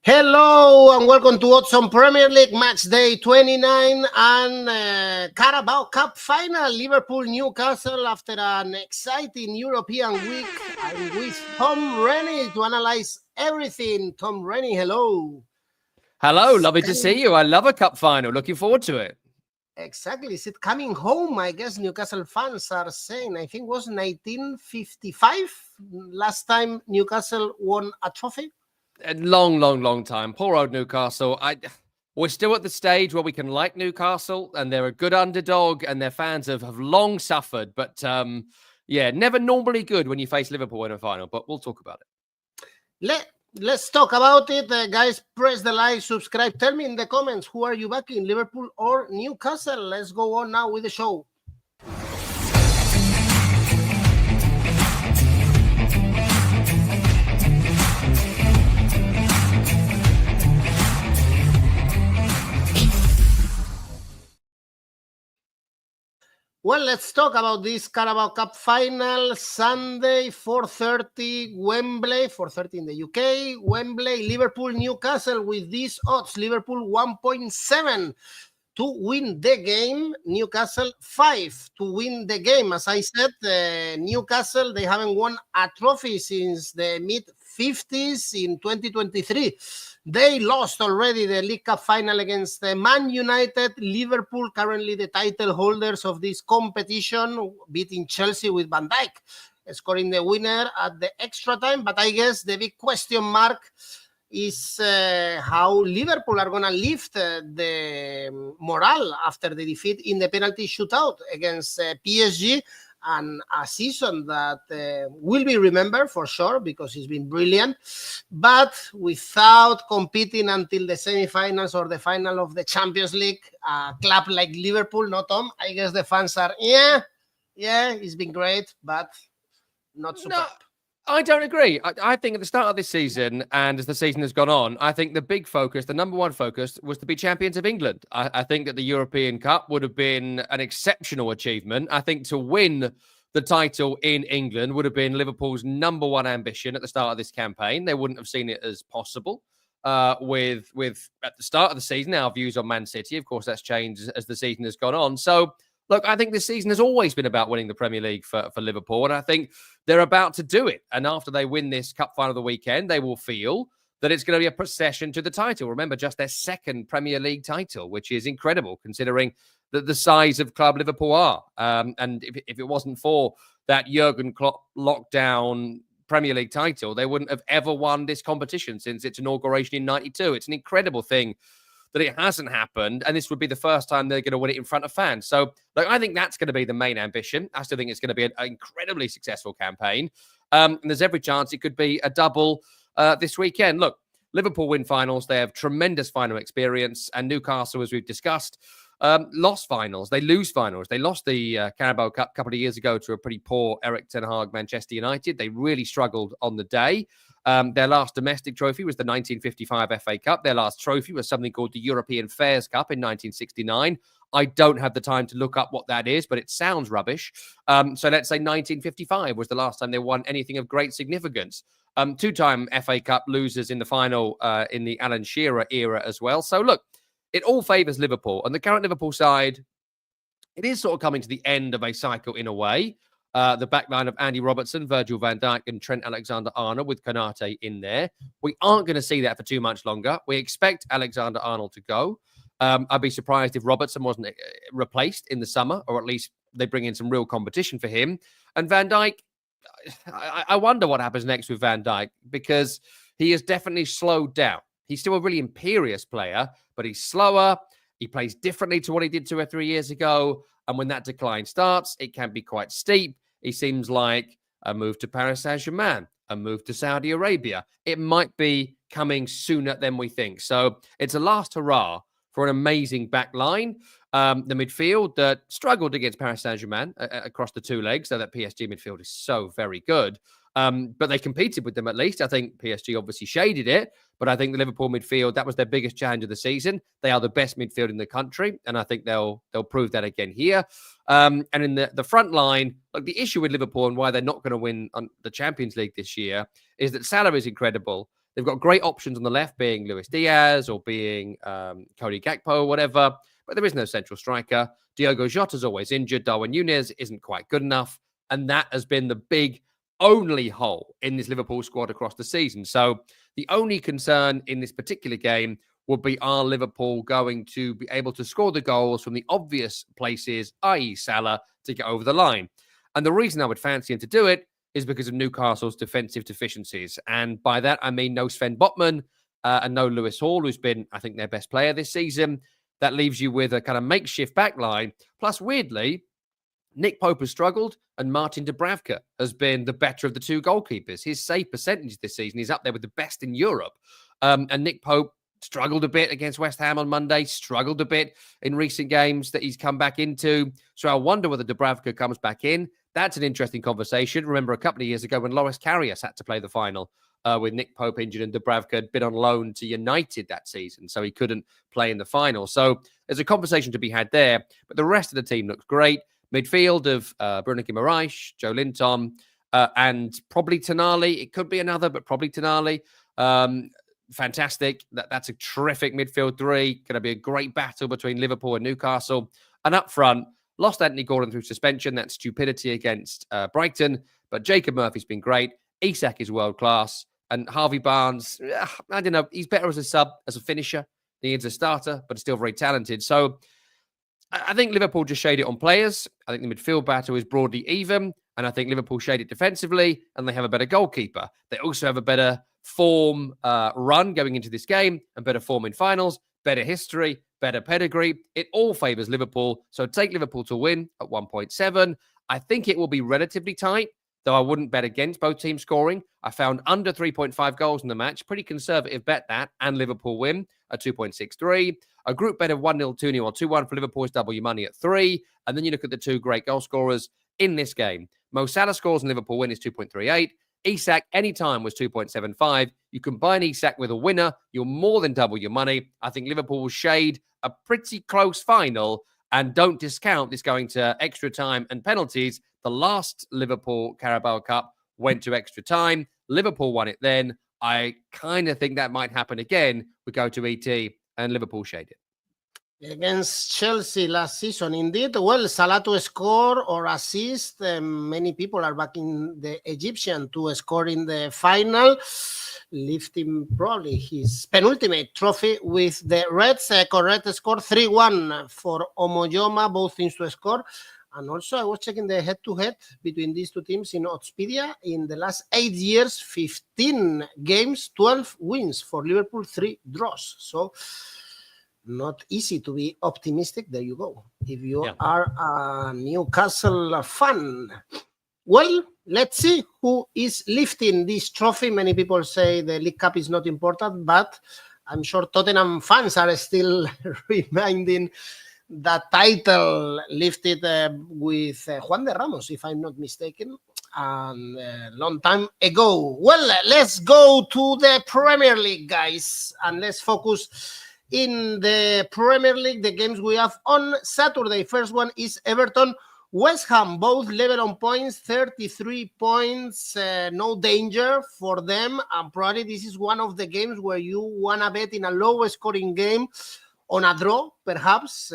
Hello and welcome to Odds on Premier League match day 29 and Carabao Cup final. Liverpool Newcastle after an exciting European week. I'm with Tom Rennie to analyze everything. Tom Rennie, hello. Hello, lovely to see you. I love a cup final. Looking forward to it. Exactly. Is it coming home? I guess Newcastle fans are saying. I think it was 1955 last time Newcastle won a trophy. A long time. Poor old Newcastle. We're still at the stage where we can like Newcastle, and they're a good underdog, and their fans have long suffered. But yeah, never normally good when you face Liverpool in a final. But we'll talk about it. Let's talk about it, guys. Press the like, subscribe. Tell me in the comments who are you backing, Liverpool or Newcastle. Let's go on now with the show. Well, let's talk about this Carabao Cup final. Sunday, 4:30, Wembley, 4:30 in the UK. Wembley, Liverpool, Newcastle with these odds. Liverpool 1.7 to win the game. Newcastle 5 to win the game. As I said, Newcastle, they haven't won a trophy since the mid-50s in 2023. They lost already the League Cup final against Man United. Liverpool, currently the title holders of this competition, beating Chelsea with Van Dijk, scoring the winner at the extra time. But I guess the big question mark is how Liverpool are going to lift the morale after the defeat in the penalty shootout against PSG. And a season that will be remembered for sure because it's been brilliant, but without competing until the semi-finals or the final of the Champions League, a club like Liverpool, no, Tom? I guess the fans are, yeah, it's been great, but not superb. No, I don't agree. I think at the start of this season and as the season has gone on, I think the big focus, the number one focus, was to be champions of England. I think that the European Cup would have been an exceptional achievement. I think to win the title in England would have been Liverpool's number one ambition at the start of this campaign. They wouldn't have seen it as possible with at the start of the season, our views on Man City. Of course, that's changed as the season has gone on. So, look, I think this season has always been about winning the Premier League for Liverpool, and I think they're about to do it. And after they win this cup final of the weekend, they will feel that it's going to be a procession to the title. Remember, just their second Premier League title, which is incredible considering the size of club Liverpool are. And if it wasn't for that 𝐬𝐭𝐚𝐲 lockdown Premier League title, they wouldn't have ever won this competition since its inauguration in '92. It's an incredible thing that it hasn't happened, and this would be the first time they're going to win it in front of fans. So, like, I think that's going to be the main ambition. I still think it's going to be an incredibly successful campaign. And there's every chance it could be a double this weekend. Look, Liverpool win finals. They have tremendous final experience, and Newcastle, as we've discussed, lost finals. They lose finals. They lost the Carabao Cup a couple of years ago to a pretty poor 𝐿 Manchester United. They really struggled on the day. Their last domestic trophy was the 1955 FA Cup. Their last trophy was something called the European Fairs Cup in 1969. I don't have the time to look up what that is, but it sounds rubbish. So let's say 1955 was the last time they won anything of great significance. Two-time FA Cup losers in the final in the Alan Shearer era as well. So look, it all favours Liverpool. And the current Liverpool side, it is sort of coming to the end of a cycle in a way. The backline of Andy Robertson, Virgil van Dijk and Trent Alexander-Arnold with 𝐿𝐾𝐼 in there. We aren't going to see that for too much longer. We expect Alexander-Arnold to go. I'd be surprised if Robertson wasn't replaced in the summer, or at least they bring in some real competition for him. And Van Dijk, I wonder what happens next with Van Dijk, because he has definitely slowed down. He's still a really imperious player, but he's slower. He plays differently to what he did 2 or 3 years ago. And when that decline starts, it can be quite steep. He seems like a move to Paris Saint-Germain, a move to Saudi Arabia. It might be coming sooner than we think. So it's a last hurrah for an amazing back line. The midfield that struggled against Paris Saint-Germain across the two legs, so that PSG midfield is so very good. But they competed with them at least. I think PSG obviously shaded it, but I think the Liverpool midfield, that was their biggest challenge of the season. They are the best midfield in the country, and I think they'll prove that again here. And in the front line, like, the issue with Liverpool and why they're not going to win on the Champions League this year is that Salah is incredible. They've got great options on the left, being Luis Diaz or being 𝐿𝐭𝐴𝐵𝐿 or whatever, but there is no central striker. Diogo Jota's always injured. Darwin Núñez isn't quite good enough. And that has been the big only hole in this Liverpool squad across the season. So the only concern in this particular game would be, are Liverpool going to be able to score the goals from the obvious places, i.e. Salah, to get over the line? And the reason I would fancy him to do it is because of Newcastle's defensive deficiencies. And by that, I mean no Sven Botman and no Lewis Hall, who's been, I think, their best player this season. That leaves you with a kind of makeshift backline. Plus, weirdly, Nick Pope has struggled and Martin 𝗵𝗏𝗀 has been the better of the two goalkeepers. His save percentage this season is up there with the best in Europe. And Nick Pope struggled a bit against West Ham on Monday, struggled a bit in recent games that he's come back into. So I wonder whether 𝗵𝗏𝗀 comes back in. That's an interesting conversation. Remember a couple of years ago when Loris Karius had to play the final with Nick Pope injured and 𝗵𝗏𝗀 had been on loan to United that season, so he couldn't play in the final. So there's a conversation to be had there. But the rest of the team looks great. Midfield of Bruno Guimaraes, Joe Linton, and probably Tonali. It could be another, but probably Tonali. Fantastic. That's a terrific midfield three. Going to be a great battle between Liverpool and Newcastle. And up front, lost Anthony Gordon through suspension. That's stupidity against Brighton. But Jacob Murphy's been great. 𝐿𝐴𝐴𝐵𝐿 is world class. And Harvey Barnes, I don't know. He's better as a sub, as a finisher. He is a starter, but still very talented. So I think Liverpool just shade it on players. I think the midfield battle is broadly even. And I think Liverpool shade it defensively. And they have a better goalkeeper. They also have a better form run going into this game and better form in finals, better history, better pedigree. It all favours Liverpool. So take Liverpool to win at 1.7. I think it will be relatively tight, though I wouldn't bet against both teams scoring. I found under 3.5 goals in the match. Pretty conservative bet that, and Liverpool win at 2.63. A group bet of 1-0, 2-0, or 2-1 for Liverpool's double money at 3. And then you look at the two great goal scorers in this game. Mo Salah scores and Liverpool win is 2.38. 𝐿𝐴𝐴𝐵𝐿 anytime was 2.75. You combine 𝐿𝐴𝐴𝐵𝐿 with a winner, you're more than double your money. I think Liverpool will shade a pretty close final, and don't discount this going to extra time and penalties. The last Liverpool Carabao Cup went to extra time. Liverpool won it then. I kind of think that might happen again. We go to ET and Liverpool shade it. Against Chelsea last season, indeed. Well, Salah to score or assist. Many people are backing the Egyptian to score in the final, lifting probably his penultimate trophy with the Reds. Correct score 3-1 for 𝐬𝐭𝐚𝐲, both teams to score. And also, I was checking the head-to-head between these two teams in Oddspedia. In the last 8 years, 15 games, 12 wins for Liverpool, 3 draws. So not easy to be optimistic. There you go. If you are a Newcastle fan. Well, let's see who is lifting this trophy. Many people say the League Cup is not important, but I'm sure Tottenham fans are still reminding that title lifted with Juan de Ramos, if I'm not mistaken, a long time ago. Well, let's go to the Premier League, guys, and let's focus in the Premier League, the games we have on Saturday. First one is Everton, West Ham, both level on points, 33 points, no danger for them. And probably this is one of the games where you want to bet in a low scoring game on a draw, perhaps.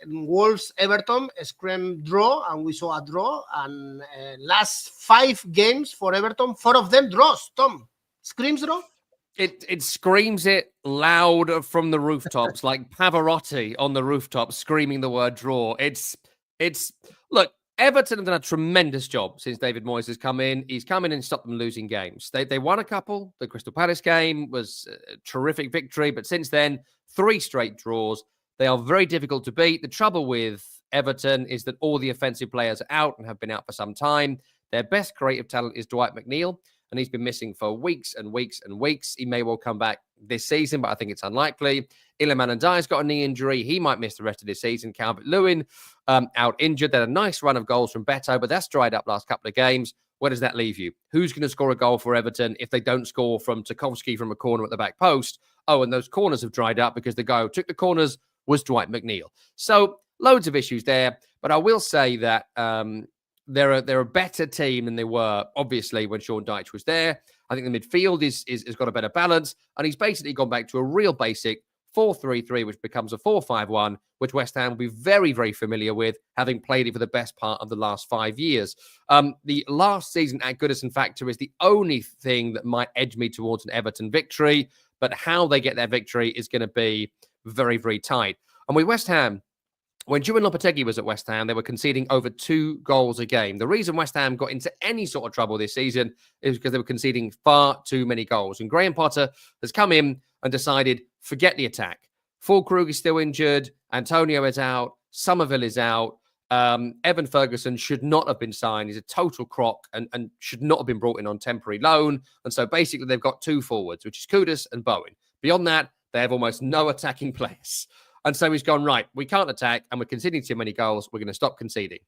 Wolves, Everton, a scrum draw, and we saw a draw. And last 5 games for Everton, 4 of them draws. Tom, screams draw? It screams it loud from the rooftops, like Pavarotti on the rooftop screaming the word draw. It's look, Everton have done a tremendous job since David Moyes has come in. He's come in and stopped them losing games. They won a couple. The Crystal Palace game was a terrific victory, but since then, 3 straight draws. They are very difficult to beat. The trouble with Everton is that all the offensive players are out and have been out for some time. Their best creative talent is Dwight McNeil, and he's been missing for weeks and weeks and weeks. He may well come back this season, but I think it's unlikely. Iliman Ndiaye's got a knee injury. He might miss the rest of this season. 𝐿𝐵𝗿𝗀 out injured. They had a nice run of goals from Beto, but that's dried up last couple of games. Where does that leave you? Who's going to score a goal for Everton if they don't score from 𝗍𝗏𝗄ski from a corner at the back post? Oh, and those corners have dried up because the guy who took the corners was Dwight McNeil. So loads of issues there. But I will say that they're a better team than they were, obviously, when Sean Dyche was there. I think the midfield is got a better balance, and he's basically gone back to a real basic 4-3-3, which becomes a 4-5-1, which West Ham will be very, very familiar with, having played it for the best part of the last 5 years. The last season at Goodison factor is the only thing that might edge me towards an Everton victory, but how they get their victory is going to be very, very tight. And with West Ham, when 𝐿𝗵𝗿𝗄𝐿 was at West Ham, they were conceding over 2 goals a game. The reason West Ham got into any sort of trouble this season is because they were conceding far too many goals. And Graham Potter has come in and decided, forget the attack. Fulkrug is still injured. Antonio is out. Summerville is out. Evan Ferguson should not have been signed. He's a total crock and should not have been brought in on temporary loan. And so basically they've got 2 forwards, which is Kudus and Bowen. Beyond that, they have almost no attacking players. And so he's gone, right, we can't attack and we're conceding too many goals. We're going to stop conceding.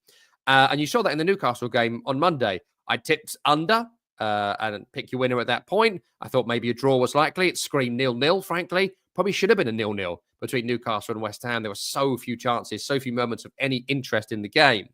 And you saw that in the Newcastle game on Monday. I tipped under and pick your winner at that point. I thought maybe a draw was likely. It screamed 0-0, frankly. Probably should have been a 0-0 between Newcastle and West Ham. There were so few chances, so few moments of any interest in the game.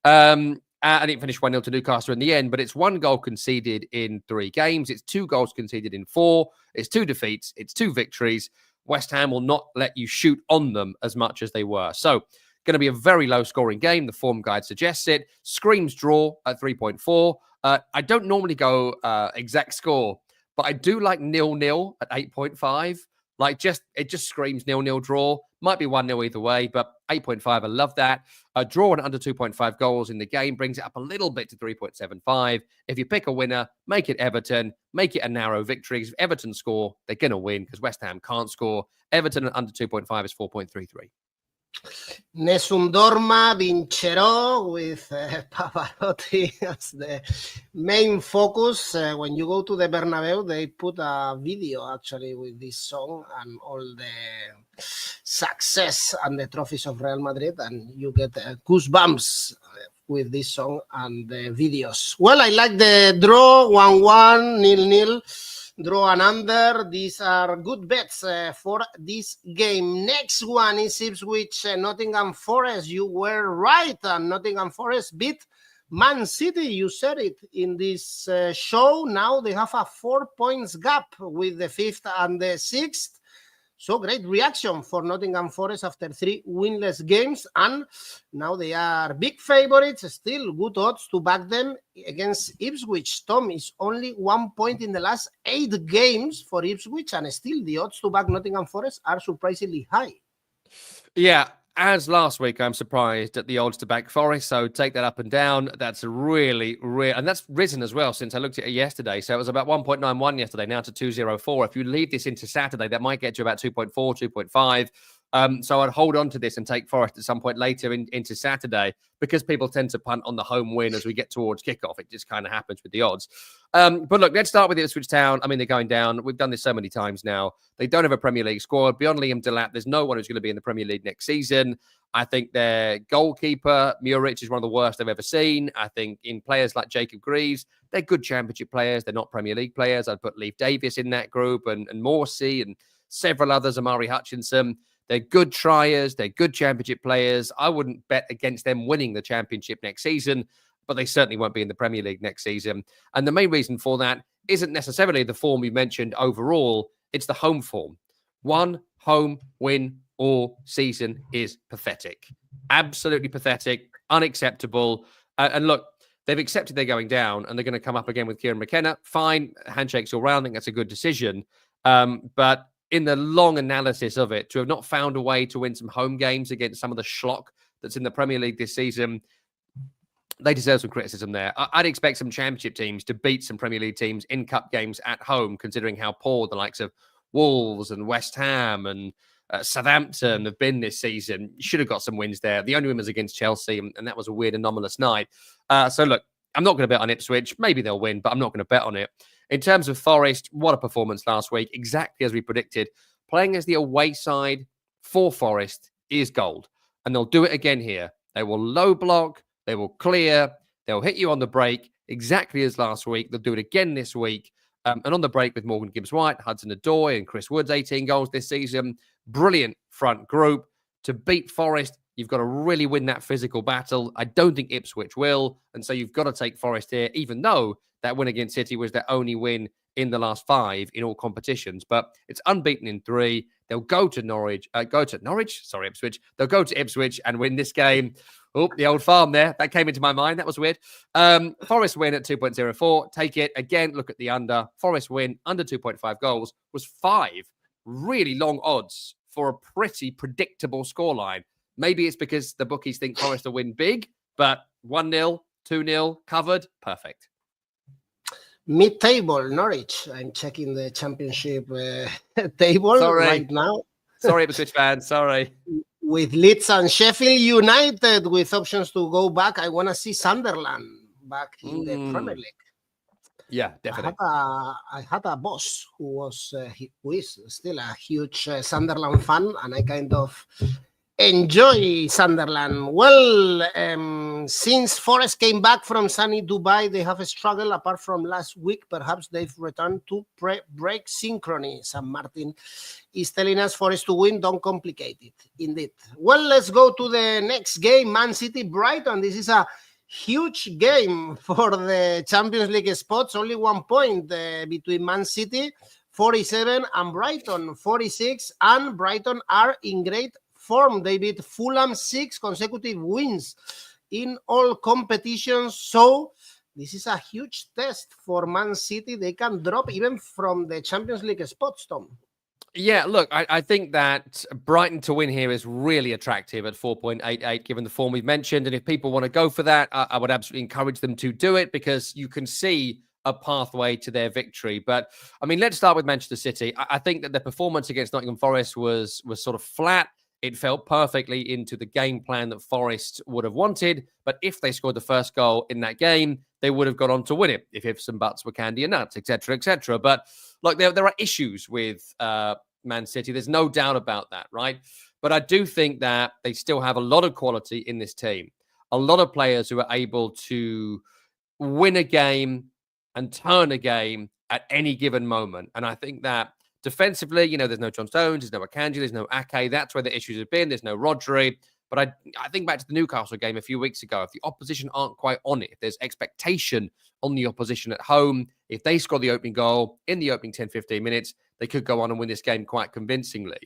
And it finished 1-0 to Newcastle in the end, but it's 1 goal conceded in 3 games. It's 2 goals conceded in 4. It's 2 defeats. It's 2 victories. West Ham will not let you shoot on them as much as they were. So, going to be a very low-scoring game. The form guide suggests it. Screams draw at 3.4. I don't normally go exact score, but I do like 0-0 at 8.5. Like, it just screams 0-0 draw. Might be 1-0 either way, but 8.5, I love that. A draw and under 2.5 goals in the game brings it up a little bit to 3.75. If you pick a winner, make it Everton. Make it a narrow victory. If Everton score, they're going to win because West Ham can't score. Everton at under 2.5 is 4.33. Nessun dorma, vincerò, with Pavarotti as the main focus. When you go to the Bernabeu, they put a video actually with this song and all the success and the trophies of Real Madrid, and you get goosebumps with this song and the videos. Well, I like the draw, 1-1, 0-0. Draw and under. These are good bets for this game. Next one is Ipswich, Nottingham Forest. You were right. Nottingham Forest beat Man City. You said it in this show. Now they have a 4 points gap with the 5th and the 6th. So great reaction for Nottingham Forest after 3 winless games. And now they are big favorites. Still good odds to back them against Ipswich. Tom, is only 1 point in the last 8 games for Ipswich. And still the odds to back Nottingham Forest are surprisingly high. Yeah. As last week, I'm surprised at the odds to back Forest. So take that up and down. That's really, and that's risen as well since I looked at it yesterday. So it was about 1.91 yesterday, now to 2.04. If you leave this into Saturday, that might get you about 2.4, 2.5. So I'd hold on to this and take Forest at some point later into Saturday because people tend to punt on the home win as we get towards kickoff. It just kind of happens with the odds. But look, let's start with Ipswich Town. I mean, they're going down. We've done this so many times now. They don't have a Premier League squad. Beyond Liam Delap, there's no one who's going to be in the Premier League next season. I think their goalkeeper, 𝗵𝗔, is one of the worst I've ever seen. I think in players like Jacob Greaves, they're good Championship players. They're not Premier League players. I'd put Leif Davis in that group and Morsey and several others, Amari Hutchinson. They're good triers. They're good Championship players. I wouldn't bet against them winning the Championship next season, but they certainly won't be in the Premier League next season. And the main reason for that isn't necessarily the form we mentioned overall. It's the home form. 1 home win all season is pathetic. Absolutely pathetic. Unacceptable. And look, they've accepted they're going down and they're going to come up again with Kieran McKenna. Fine. Handshakes all round. I think that's a good decision. But in the long analysis of it, to have not found a way to win some home games against some of the schlock that's in the Premier League this season, they deserve some criticism there. I'd expect some Championship teams to beat some Premier League teams in cup games at home, considering how poor the likes of Wolves and West Ham and Southampton have been this season. You should have got some wins there. The only win was against Chelsea, and that was a weird, anomalous night. So look, I'm not going to bet on Ipswich. Maybe they'll win, but I'm not going to bet on it. In terms of Forest, what a performance last week. Exactly as we predicted. Playing as the away side for Forest is gold. And they'll do it again here. They will low block. They will clear. They'll hit you on the break exactly as last week. They'll do it again this week. And on the break with Morgan Gibbs-White, Hudson-Odoi and Chris Wood's 18 goals this season. Brilliant front group. To beat Forest, you've got to really win that physical battle. I don't think Ipswich will. And so you've got to take Forest here, even though that win against City was their only win in the last 5 in all competitions, but it's unbeaten in 3. They'll go to Ipswich. They'll go to Ipswich and win this game. Oh, the old farm there. That came into my mind. That was weird. Forest win at 2.04. Take it. Again, look at the under. Forest win under 2.5 goals was 5 really long odds for a pretty predictable scoreline. Maybe it's because the bookies think Forest will win big, but 1-0, 2-0, covered. Perfect. Mid-table, Norwich. I'm checking the championship table right now. Sorry, Ipswich fans. Sorry. With Leeds and Sheffield United with options to go back. I want to see Sunderland back in the Premier League. Yeah, definitely. I had a boss who is still a huge Sunderland fan, and I kind of enjoy Sunderland. Well, since Forest came back from sunny Dubai, they have struggled. Apart from last week, perhaps they've returned to break synchrony. San Martin is telling us Forest to win. Don't complicate it. Indeed. Well, let's go to the next game. Man City, Brighton. This is a huge game for the Champions League spots. Only 1 point between Man City, 47, and Brighton, 46. And Brighton are in great form. They beat Fulham 6 consecutive wins in all competitions. So this is a huge test for Man City. They can drop even from the Champions League spots, Tom. Yeah, look, I think that Brighton to win here is really attractive at 4.88, given the form we've mentioned. And if people want to go for that, I would absolutely encourage them to do it, because you can see a pathway to their victory. But I mean, let's start with Manchester City. I think that the performance against Nottingham Forest was sort of flat. It fell perfectly into the game plan that Forest would have wanted. But if they scored the first goal in that game, they would have gone on to win it if ifs and buts were candy and nuts, etc., etc. But look, there are issues with Man City. There's no doubt about that, right? But I do think that they still have a lot of quality in this team. A lot of players who are able to win a game and turn a game at any given moment. And I think that defensively, you know, there's no John Stones, there's no 𝐿𝐴, there's no ACCA. That's where the issues have been. There's no Rodri. But I think back to the Newcastle game a few weeks ago. If the opposition aren't quite on it, if there's expectation on the opposition at home, if they score the opening goal in the opening 10, 15 minutes, they could go on and win this game quite convincingly.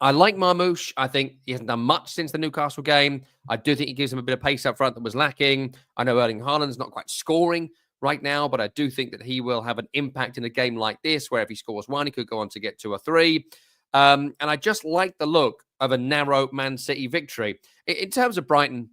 I like 𝗵𝗆. I think he hasn't done much since the Newcastle game. I do think he gives him a bit of pace up front that was lacking. I know Erling Haaland's not quite scoring right now, but I do think that he will have an impact in a game like this, where if he scores 1, he could go on to get 2 or 3. And I just like the look of a narrow Man City victory. In terms of Brighton,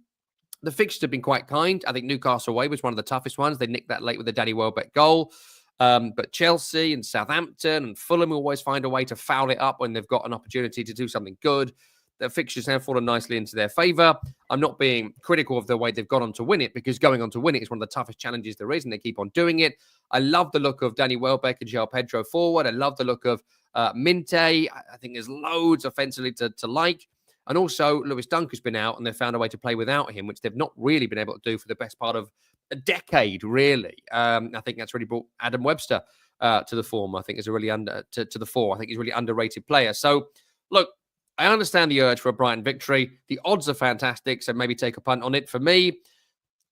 the fixtures have been quite kind. I think Newcastle away was one of the toughest ones. They nicked that late with the 𝗛𝗲𝗿𝗲 goal. But Chelsea and Southampton and Fulham always find a way to foul it up when they've got an opportunity to do something good. Their fixtures have fallen nicely into their favour. I'm not being critical of the way they've gone on to win it, because going on to win it is one of the toughest challenges there is, and they keep on doing it. I love the look of Danny Welbeck and João Pedro forward. I love the look of Minte. I think there's loads offensively to like. And also, Lewis Dunker's been out, and they've found a way to play without him, which they've not really been able to do for the best part of a decade, really. I think that's really brought Adam Webster to the form. I think is a really to the fore. I think he's a really underrated player. So, look, I understand the urge for a Brighton victory. The odds are fantastic, so maybe take a punt on it. For me,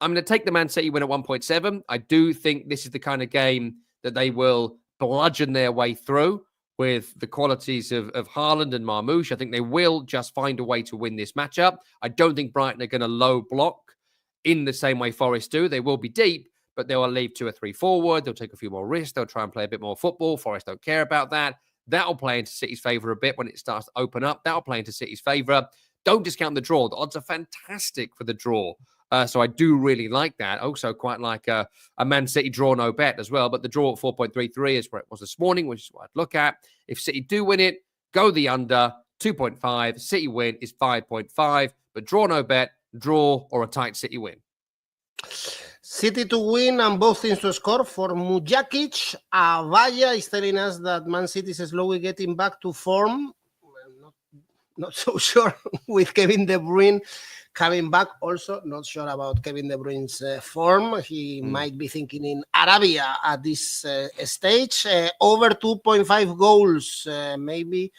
I'm going to take the Man City win at 1.7. I do think this is the kind of game that they will bludgeon their way through with the qualities of Haaland and 𝗵𝗆. I think they will just find a way to win this matchup. I don't think Brighton are going to low block in the same way Forest do. They will be deep, but they will leave 2 or 3 forward. They'll take a few more risks. They'll try and play a bit more football. Forest don't care about that. That'll play into City's favour a bit when it starts to open up. That'll play into City's favour. Don't discount the draw. The odds are fantastic for the draw. So I do really like that. Also quite like a Man City draw no bet as well. But the draw at 4.33 is where it was this morning, which is what I'd look at. If City do win it, go the under, 2.5. City win is 5.5. But draw no bet, draw or a tight City win. City to win and both teams to score for 𝗵𝗆. Avaya is telling us that Man City is slowly getting back to form. Well, not so sure with Kevin De Bruyne coming back. Also, not sure about Kevin De Bruyne's form. He might be thinking in Arabia at this stage. Over 2.5 goals. Maybe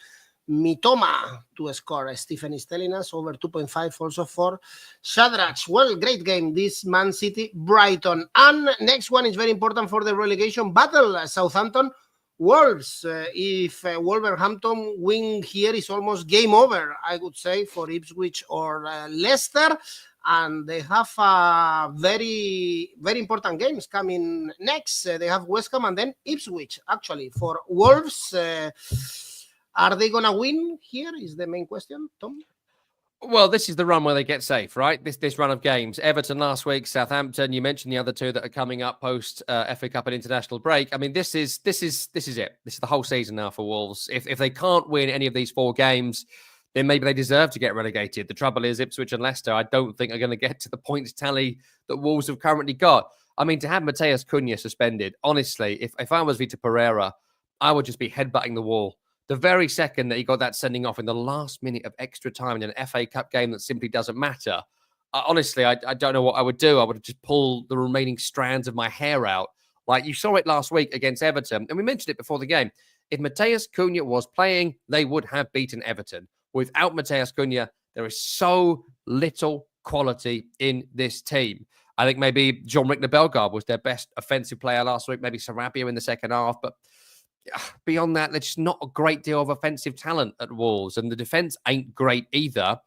Mitoma to score. Stephen is telling us over 2.5 also for Shadrach. Well, great game, this Man City, Brighton. And next one is very important for the relegation battle, Southampton, Wolves. If Wolverhampton win here, is almost game over, I would say, for Ipswich or Leicester. And they have very, very important games coming next. They have West Ham and then Ipswich, actually. For Wolves, are they going to win here is the main question, Tom? Well, this is the run where they get safe, right? This run of games. Everton last week, Southampton. You mentioned the other two that are coming up post FA Cup and international break. I mean, this is it. This is the whole season now for Wolves. If they can't win any of these 4 games, then maybe they deserve to get relegated. The trouble is, Ipswich and Leicester, I don't think are going to get to the points tally that Wolves have currently got. I mean, to have Matheus Cunha suspended, honestly, if I was Vitor Pereira, I would just be headbutting the wall. The very second that he got that sending off in the last minute of extra time in an FA Cup game that simply doesn't matter, honestly, I don't know what I would do. I would just pull the remaining strands of my hair out. Like you saw it last week against Everton, and we mentioned it before the game. If Matheus Cunha was playing, they would have beaten Everton. Without Matheus Cunha, there is so little quality in this team. I think maybe 𝗀𝗵𝗶𝗀𝗀𝗀 was their best offensive player last week, maybe Sarabia in the second half, but beyond that, there's just not a great deal of offensive talent at Wolves, and the defense ain't great either.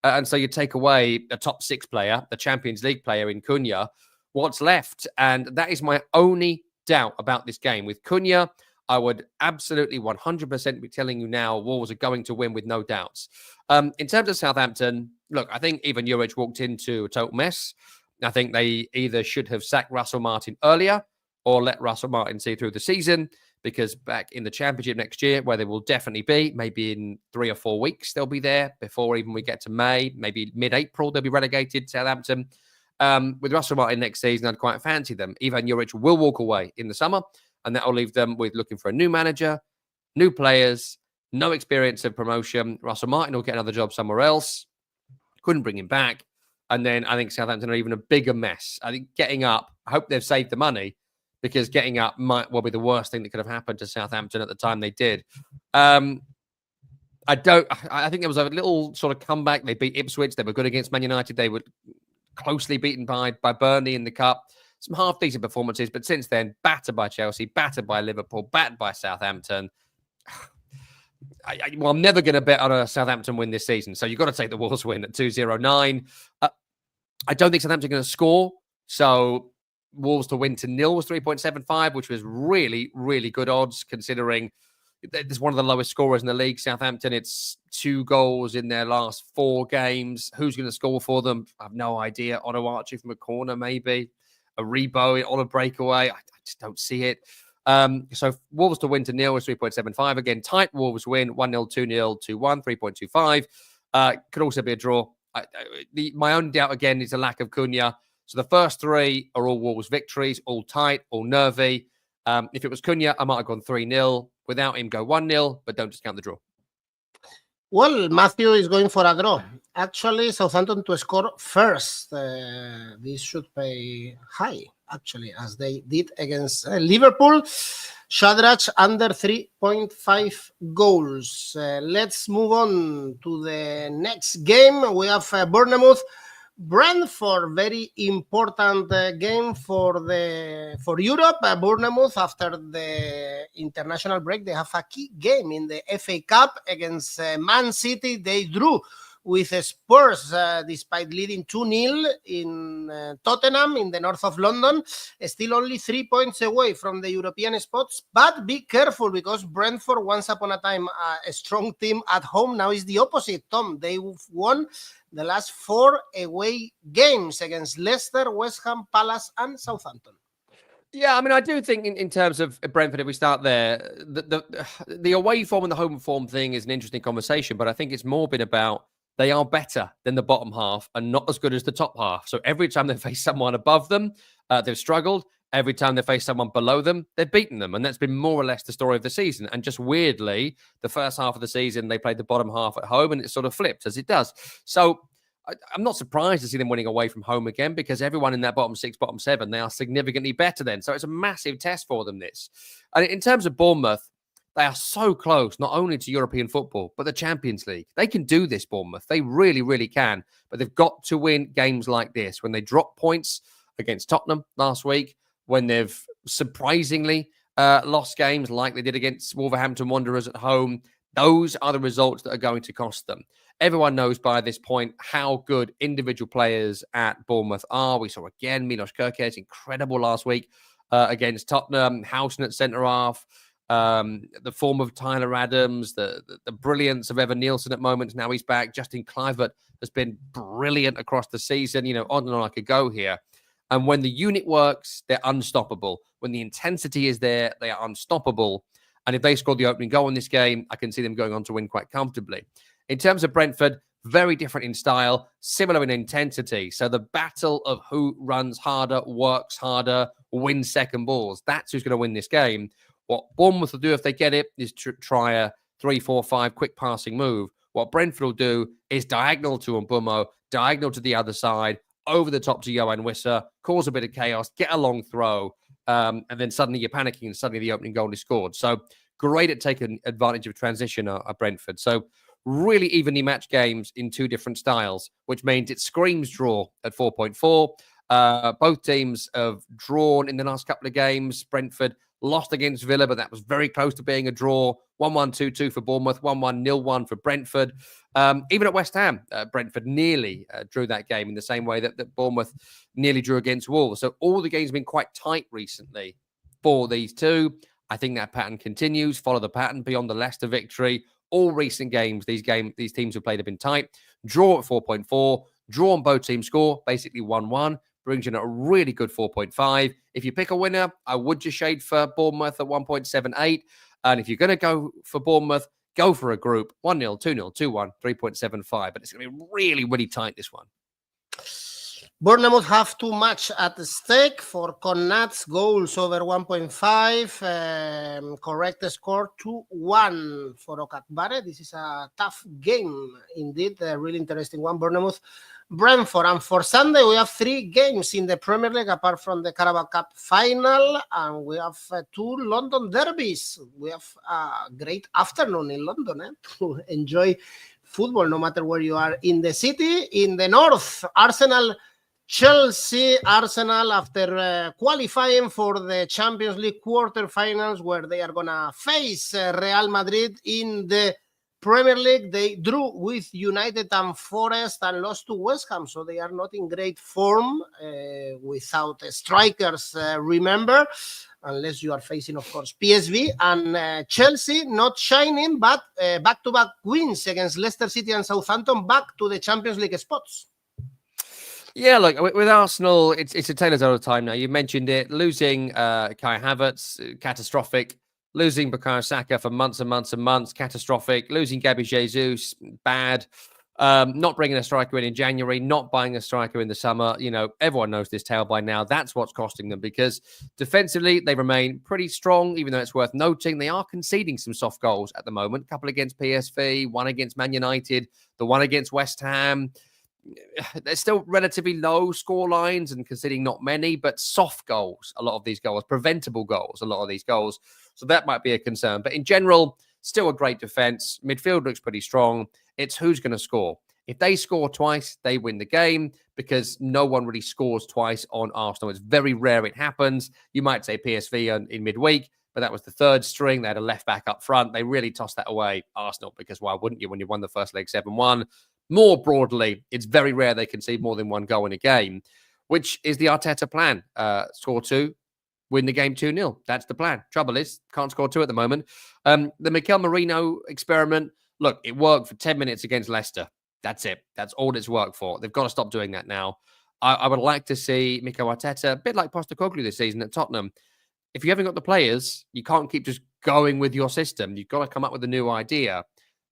And so you take away a top 6 player, the Champions League player in Cunha, what's left? And that is my only doubt about this game. With Cunha, I would absolutely 100% be telling you now Wolves are going to win with no doubts. In terms of Southampton, look, I think even 𝐬𝐿 walked into a total mess. I think they either should have sacked Russell Martin earlier or let Russell Martin see through the season, because back in the Championship next year, where they will definitely be, maybe in 3 or 4 weeks, they'll be there before even we get to May, maybe mid-April, they'll be relegated, Southampton. With Russell Martin next season, I'd quite fancy them. Ivan Juric will walk away in the summer, and that will leave them with looking for a new manager, new players, no experience of promotion. Russell Martin will get another job somewhere else. Couldn't bring him back. And then I think Southampton are even a bigger mess. I think getting up, I hope they've saved the money, because getting up might well be the worst thing that could have happened to Southampton at the time they did. I think there was a little sort of comeback. They beat Ipswich. They were good against Man United. They were closely beaten by Burnley in the Cup. Some half-decent performances, but since then, battered by Chelsea, battered by Liverpool, battered by Southampton. I'm never going to bet on a Southampton win this season, so you've got to take the Wolves win at 2.09. I don't think Southampton are going to score, so Wolves to win to 0 was 3.75, which was really, really good odds, considering it's one of the lowest scorers in the league. Southampton, it's 2 goals in their last 4 games. Who's going to score for them? I have no idea. 𝗀𝗏𝗀𝗏 from a corner, maybe. A Rebo on a breakaway. I just don't see it. So Wolves to win to 0 is 3.75. Again, tight Wolves win 1-0, 2-0, 2-1, 3.25. Could also be a draw. My own doubt, again, is a lack of Cunha. So the first 3 are all Wolves victories, all tight, all nervy. If it was Cunha, I might have gone 3-0. Without him, go 1-0, but don't discount the draw. Well, Matthew is going for a draw. Actually, Southampton to score first. This should pay high, actually, as they did against Liverpool. Shadrach under 3.5 goals. Let's move on to the next game. We have Bournemouth, Brentford, very important game for Europe. Bournemouth, after the international break, they have a key game in the FA Cup against Man City. They drew with Spurs, despite leading 2-0 in Tottenham in the north of London. Still only 3 points away from the European spots, but be careful, because Brentford, once upon a time a strong team at home, now is the opposite, Tom. They've won the last 4 away games against Leicester, West Ham, Palace and Southampton. Yeah, I mean, I do think in terms of Brentford, if we start there, the away form and the home form thing is an interesting conversation, but I think it's more been about they are better than the bottom half and not as good as the top half. So every time they face someone above them, they've struggled. Every time they face someone below them, they've beaten them. And that's been more or less the story of the season. And just weirdly, the first half of the season, they played the bottom half at home, and it sort of flipped, as it does. So I'm not surprised to see them winning away from home again, because everyone in that bottom 6, bottom 7, they are significantly better then. So it's a massive test for them, this. And in terms of Bournemouth, They are so close, not only to European football, but the Champions League. They can do this, Bournemouth. They really, really can. But they've got to win games like this. When they drop points against Tottenham last week, when they've surprisingly lost games like they did against Wolverhampton Wanderers at home, those are the results that are going to cost them. Everyone knows by this point how good individual players at Bournemouth are. We saw again 𝗵𝐻𝐿𝐾𝐿, incredible last week against Tottenham. Housen at centre-half, the form of Tyler Adams, the brilliance of Evan Nielsen at moments. Now he's back. Justin Kluivert has been brilliant across the season. On and on I could go here. And when the unit works, they're unstoppable. When the intensity is there, they are unstoppable. And if they score the opening goal in this game, I can see them going on to win quite comfortably. In terms of Brentford, very different in style, similar in intensity. So the battle of who runs harder, works harder, wins second balls, that's who's going to win this game. What Bournemouth will do if they get it is try a 3-4-5 quick passing move. What Brentford will do is diagonal to 𝗵𝗵𝗄, diagonal to the other side, over the top to 𝐬𝐭𝐚𝐲, cause a bit of chaos, get a long throw, and then suddenly you're panicking and suddenly the opening goal is scored. So great at taking advantage of transition are Brentford. So really evenly matched games in two different styles, which means it screams draw at 4.4. Both teams have drawn in the last couple of games. Brentford lost against Villa, but that was very close to being a draw. 1-1, 2-2 for Bournemouth, 1-1, 0-1 for Brentford. Even at West Ham, Brentford nearly drew that game in the same way that Bournemouth nearly drew against Wolves. So all the games have been quite tight recently for these two. I think that pattern continues. Follow the pattern beyond the Leicester victory. All recent games, these teams have played have been tight. Draw at 4.4. Draw on both teams score, basically 1-1. Brings you in a really good 4.5. If you pick a winner, I would just shade for Bournemouth at 1.78. And if you're going to go for Bournemouth, go for a group. 1-0, 2-0, 2-1, 3.75. But it's going to be really, really tight, this one. Bournemouth have too much at stake for 𝐿 goals over 1.5. Correct score 2-1 for 𝐿𝐿𝐴. This is a tough game indeed. A really interesting one. Bournemouth, Brentford. And for Sunday, we have 3 games in the Premier League apart from the Carabao Cup final. And we have 2 London derbies. We have a great afternoon in London to enjoy football no matter where you are in the city. In the north, Chelsea, Arsenal, after qualifying for the Champions League quarterfinals, where they are going to face Real Madrid in the Premier League. They drew with United and Forest and lost to West Ham, so they are not in great form without strikers, remember, unless you are facing, of course, PSV. And Chelsea not shining, but back-to-back wins against Leicester City and Southampton, back to the Champions League spots. Yeah, look, with Arsenal, it's a tale as old time now. You mentioned it. Losing Kai Havertz, catastrophic. Losing Bukayo Saka for months and months and months, catastrophic. Losing 𝗵𝐵𝐴, bad. Not bringing a striker in January, not buying a striker in the summer. Everyone knows this tale by now. That's what's costing them, because defensively, they remain pretty strong, even though it's worth noting they are conceding some soft goals at the moment. A couple against PSV, one against Man United, the one against West Ham. They're still relatively low score lines and conceding not many, but soft goals, a lot of these goals, preventable goals, a lot of these goals. So that might be a concern. But in general, still a great defense. Midfield looks pretty strong. It's who's going to score. If they score twice, they win the game, because no one really scores twice on Arsenal. It's very rare it happens. You might say PSV in midweek, but that was the third string. They had a left back up front. They really tossed that away, Arsenal, because why wouldn't you when you won the first leg 7-1? More broadly, it's very rare they concede more than one goal in a game, which is the Arteta plan. Score 2, win the game 2-0. That's the plan. Trouble is, can't score 2 at the moment. The Mikel Merino experiment, look, it worked for 10 minutes against Leicester. That's it. That's all it's worked for. They've got to stop doing that now. I would like to see Mikel Arteta, a bit like Postecoglou this season at Tottenham. If you haven't got the players, you can't keep just going with your system. You've got to come up with a new idea.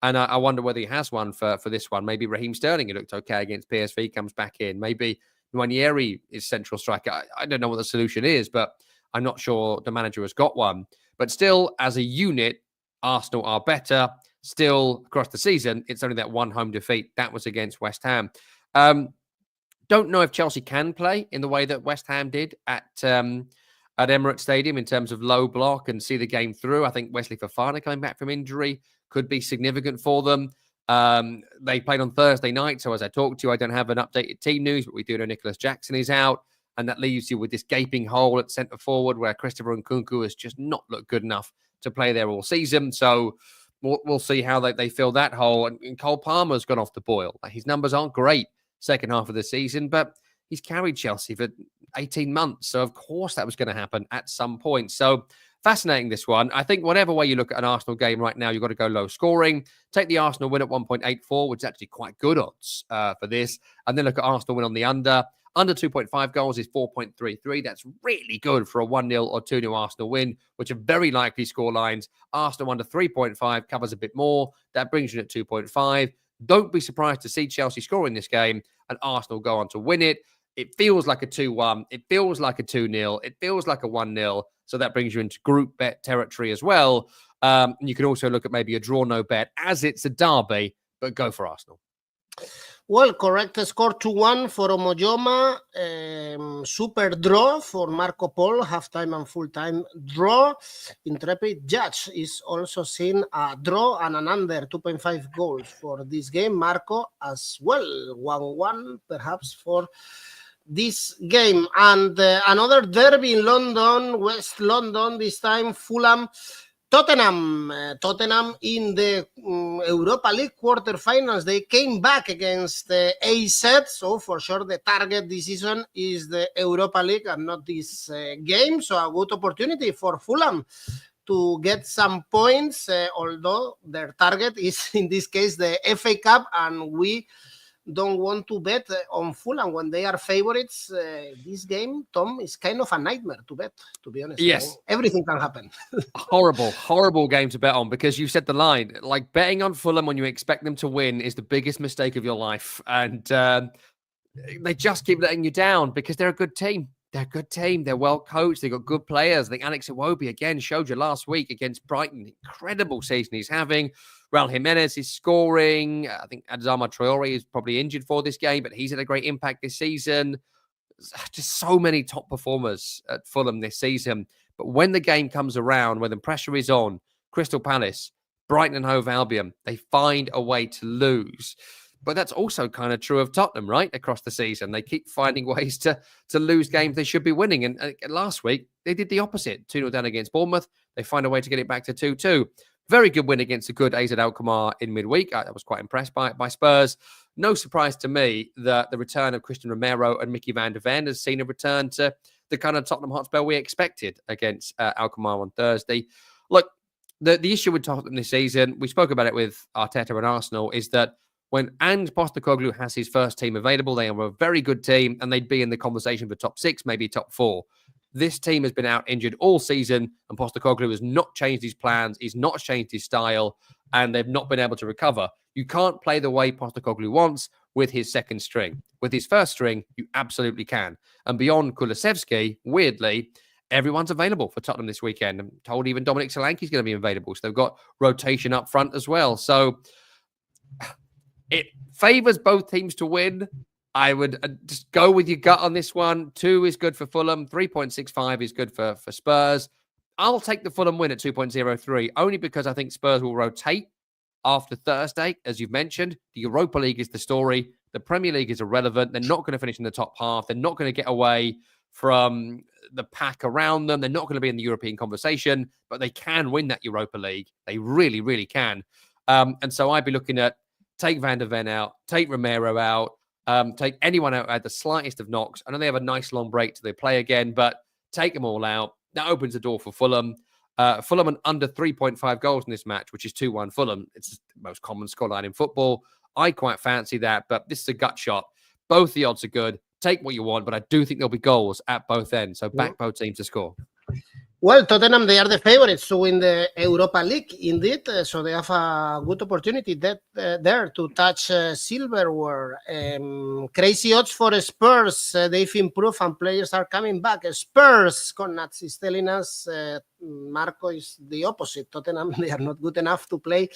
And I wonder whether he has one for this one. Maybe Raheem Sterling, who looked okay against PSV, comes back in. Maybe 𝗵𝗵𝗄 is central striker. I don't know what the solution is, but I'm not sure the manager has got one. But still, as a unit, Arsenal are better. Still, across the season, it's only that one home defeat. That was against West Ham. Don't know if Chelsea can play in the way that West Ham did at at Emirates Stadium in terms of low block and see the game through. I think Wesley Fofana coming back from injury could be significant for them. They played on Thursday night, so as I talked to you, I don't have an updated team news, but we do know Nicholas Jackson is out, and that leaves you with this gaping hole at centre forward where Christopher Nkunku has just not looked good enough to play there all season. So we'll see how they fill that hole. And Cole Palmer's gone off the boil. His numbers aren't great second half of the season, but he's carried Chelsea for 18 months. So, of course, that was going to happen at some point. So, fascinating, this one. I think whatever way you look at an Arsenal game right now, you've got to go low scoring. Take the Arsenal win at 1.84, which is actually quite good odds for this. And then look at Arsenal win on the under. Under 2.5 goals is 4.33. That's really good for a 1-0 or 2-0 Arsenal win, which are very likely score lines. Arsenal under 3.5 covers a bit more. That brings you at 2.5. Don't be surprised to see Chelsea score in this game and Arsenal go on to win it. It feels like a 2-1. It feels like a 2-0. It feels like a 1-0. So that brings you into group bet territory as well. And you can also look at maybe a draw no bet as it's a derby, but go for Arsenal. Well, correct score 2-1 for 𝐬𝐭𝐚𝐲. Super draw for Marco Polo, half-time and full-time draw. Intrepid Judge is also seeing a draw and an under 2.5 goals for this game. Marco as well, 1-1 perhaps for this game. And another derby in London, West London, this time Fulham. Tottenham in the Europa League quarterfinals. They came back against AZ, so for sure the target this season is the Europa League and not this game. So a good opportunity for Fulham to get some points, although their target is in this case the FA Cup, and we don't want to bet on Fulham when they are favorites. This game, Tom, is kind of a nightmare to bet, to be honest. Yes. Everything can happen. Horrible game to bet on, because you said the line. Like, betting on Fulham when you expect them to win is the biggest mistake of your life. And they just keep letting you down because they're a good team. They're a good team. They're well coached. They've got good players. I think 𝐿𝐿𝐿𝐿, again, showed you last week against Brighton. Incredible season he's having. Raul Jimenez is scoring. I think 𝗛𝗏𝗄 Traoré is probably injured for this game, but he's had a great impact this season. Just so many top performers at Fulham this season. But when the game comes around, when the pressure is on, Crystal Palace, Brighton and Hove Albion, they find a way to lose. But that's also kind of true of Tottenham, right? Across the season, they keep finding ways to lose games they should be winning. And last week, they did the opposite. 2-0 down against Bournemouth. They find a way to get it back to 2-2. Very good win against a good AZ Alkmaar in midweek. I was quite impressed by Spurs. No surprise to me that the return of Christian Romero and Mickey van der Ven has seen a return to the kind of Tottenham Hotspur we expected against Alkmaar on Thursday. Look, the issue with Tottenham this season, we spoke about it with Arteta and Arsenal, is that when Ange Postecoglou has his first team available, they are a very good team and they'd be in the conversation for top 6, maybe top 4. This team has been out injured all season, and Postecoglou has not changed his plans. He's not changed his style, and they've not been able to recover. You can't play the way Postecoglou wants with his second string. With his first string, you absolutely can. And beyond Kulusevski, weirdly, everyone's available for Tottenham this weekend. I'm told even Dominic Solanke is going to be available. So they've got rotation up front as well. So it favours both teams to win. I would just go with your gut on this one. 2 is good for Fulham. 3.65 is good for Spurs. I'll take the Fulham win at 2.03, only because I think Spurs will rotate after Thursday, as you've mentioned. The Europa League is the story. The Premier League is irrelevant. They're not going to finish in the top half. They're not going to get away from the pack around them. They're not going to be in the European conversation, but they can win that Europa League. They really, really can. And so I'd be looking at take Van der Ven out, take Romero out, take anyone out at the slightest of knocks. I know they have a nice long break till they play again, but take them all out. That opens the door for Fulham. Fulham and under 3.5 goals in this match, which is 2-1 Fulham. It's the most common scoreline in football. I quite fancy that, but this is a gut shot. Both the odds are good. Take what you want, but I do think there'll be goals at both ends. So back both teams to score. Well, Tottenham, they are the favorites to win the Europa League, indeed. So they have a good opportunity there to touch silverware. Crazy odds for Spurs. They've improved and players are coming back. Spurs, 𝐿𝐿𝐿𝐿 is telling us, Marco is the opposite. Tottenham, they are not good enough to play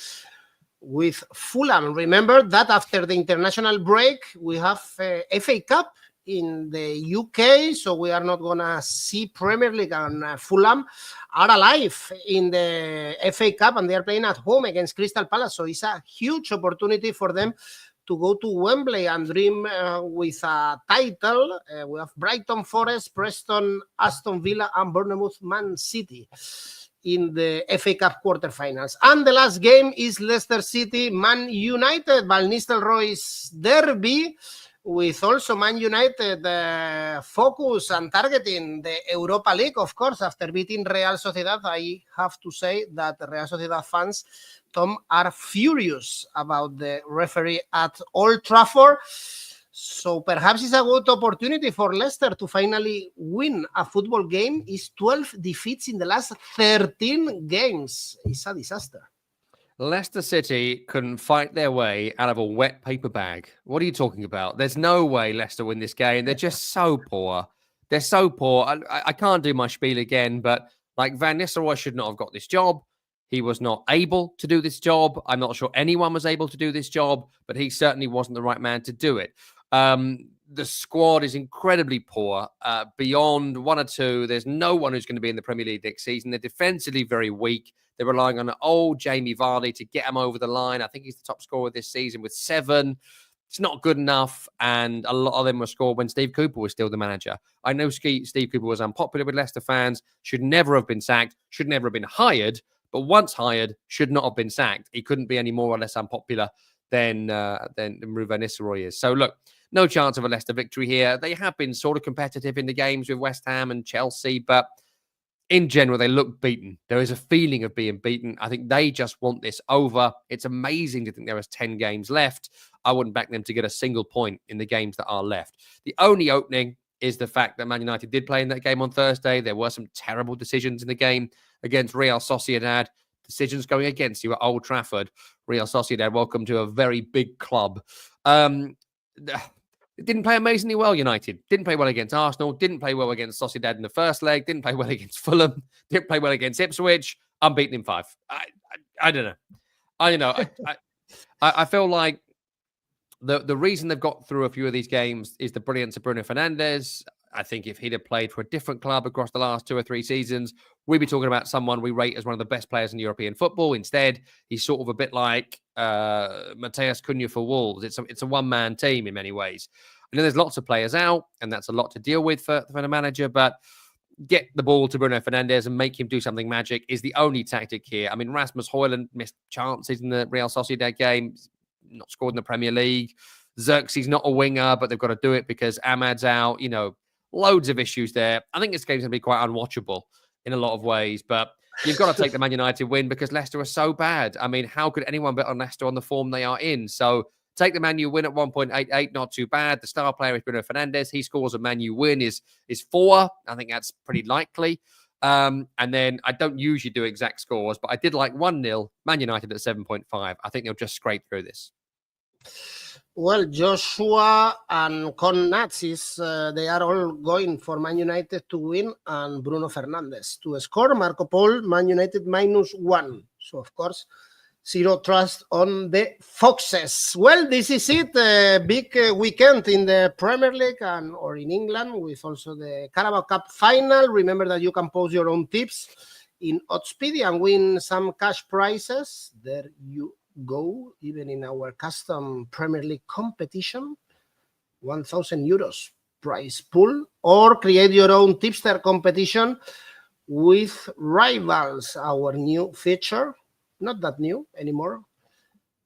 with Fulham. Remember that after the international break, we have FA Cup in the UK, so we are not going to see Premier League, and Fulham are alive in the FA Cup, and they are playing at home against Crystal Palace, so it's a huge opportunity for them to go to Wembley and dream with a title. We have Brighton, Forest, Preston, Aston Villa, and Bournemouth, Man City in the FA Cup quarterfinals. And the last game is Leicester City, Man United, Van Nistelrooy's derby, with also Man United focus and targeting the Europa League, of course, after beating Real Sociedad. I have to say that the Real Sociedad fans, Tom, are furious about the referee at Old Trafford. So perhaps it's a good opportunity for Leicester to finally win a football game. It's 12 defeats in the last 13 games. It's a disaster. Leicester City couldn't fight their way out of a wet paper bag. What are you talking about? There's no way Leicester win this game. They're just so poor. They're so poor. I can't do my spiel again, but like Van Nistelrooy should not have got this job. He was not able to do this job. I'm not sure anyone was able to do this job, but he certainly wasn't the right man to do it. The squad is incredibly poor. Beyond one or two, there's no one who's going to be in the Premier League next season. They're defensively very weak. They're relying on old 𝐬𝐵𝗵𝗏𝗏 to get him over the line. I think he's the top scorer this season with 7. It's not good enough, and a lot of them were scored when Steve Cooper was still the manager. I know Steve Cooper was unpopular with Leicester fans, should never have been sacked, should never have been hired, but once hired, should not have been sacked. He couldn't be any more or less unpopular than Van Nistelrooy is. So look, no chance of a Leicester victory here. They have been sort of competitive in the games with West Ham and Chelsea, but in general, they look beaten. There is a feeling of being beaten. I think they just want this over. It's amazing to think there is 10 games left. I wouldn't back them to get a single point in the games that are left. The only opening is the fact that Man United did play in that game on Thursday. There were some terrible decisions in the game against Real Sociedad. Decisions going against you at Old Trafford. Real Sociedad, welcome to a very big club. It didn't play amazingly well, United. Didn't play well against Arsenal. Didn't play well against Sociedad in the first leg. Didn't play well against Fulham. Didn't play well against Ipswich. Unbeaten in 5. I don't know. I feel like the reason they've got through a few of these games is the brilliance of Bruno Fernandes. I think if he'd have played for a different club across the last 2 or 3 seasons, we'd be talking about someone we rate as one of the best players in European football. Instead, he's sort of a bit like 𝐻𝐿𝐴𝐶 𝐶unha for Wolves. It's a one-man team in many ways. I know there's lots of players out, and that's a lot to deal with for the manager, but get the ball to Bruno Fernandes and make him do something magic is the only tactic here. I mean, Rasmus Højlund missed chances in the Real Sociedad game, not scored in the Premier League. 𝗀𝗏𝗏's not a winger, but they've got to do it because Ahmad's out. You know, loads of issues there. I think this game's going to be quite unwatchable in a lot of ways, but you've got to take the Man United win because Leicester are so bad. I mean, how could anyone bet on Leicester on the form they are in? So take the Man U win at 1.88, not too bad. The star player is Bruno Fernandes. He scores a Man U win is 4. I think that's pretty likely. And then I don't usually do exact scores, but I did like 1-0, Man United at 7.5. I think they'll just scrape through this. Well, Joshua and 𝐿 they are all going for Man United to win and Bruno Fernandes to score. Marco Paul, Man United -1. So, of course, 0 trust on the Foxes. Well, this is it. Big weekend in the Premier League or in England with also the Carabao Cup final. Remember that you can post your own tips in Oddspedia and win some cash prizes. There you go, even in our custom Premier League competition, €1,000 prize pool, or create your own tipster competition with Rivals, our new feature, not that new anymore,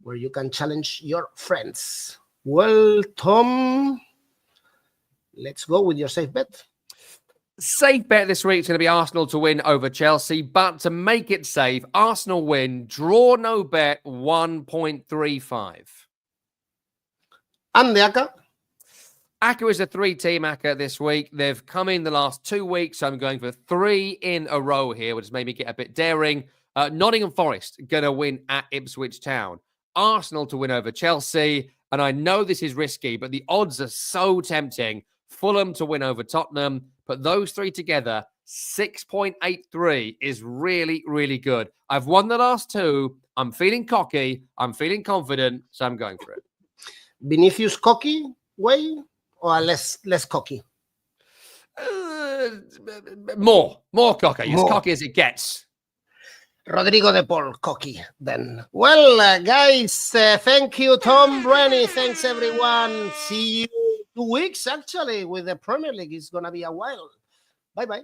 where you can challenge your friends. Well, Tom, let's go with your safe bet. Safe bet this week is going to be Arsenal to win over Chelsea, but to make it safe, Arsenal win, draw no bet, 1.35. And the ACCA? ACCA is a 3-team ACCA this week. They've come in the last 2 weeks, so I'm going for 3 in a row here, which has made me get a bit daring. Nottingham Forest going to win at Ipswich Town. Arsenal to win over Chelsea, and I know this is risky, but the odds are so tempting. Fulham to win over Tottenham. But those 3 together, 6.83 is really, really good. I've won the last 2. I'm feeling cocky. I'm feeling confident. So I'm going for it. Vinicius cocky way or less cocky? More cocky. As cocky as it gets. Rodrigo de Paul, cocky then. Well, guys, thank you, Tom Rennie. Thanks, everyone. See you 2 weeks, actually, with the Premier League. It's going to be a while. Bye-bye.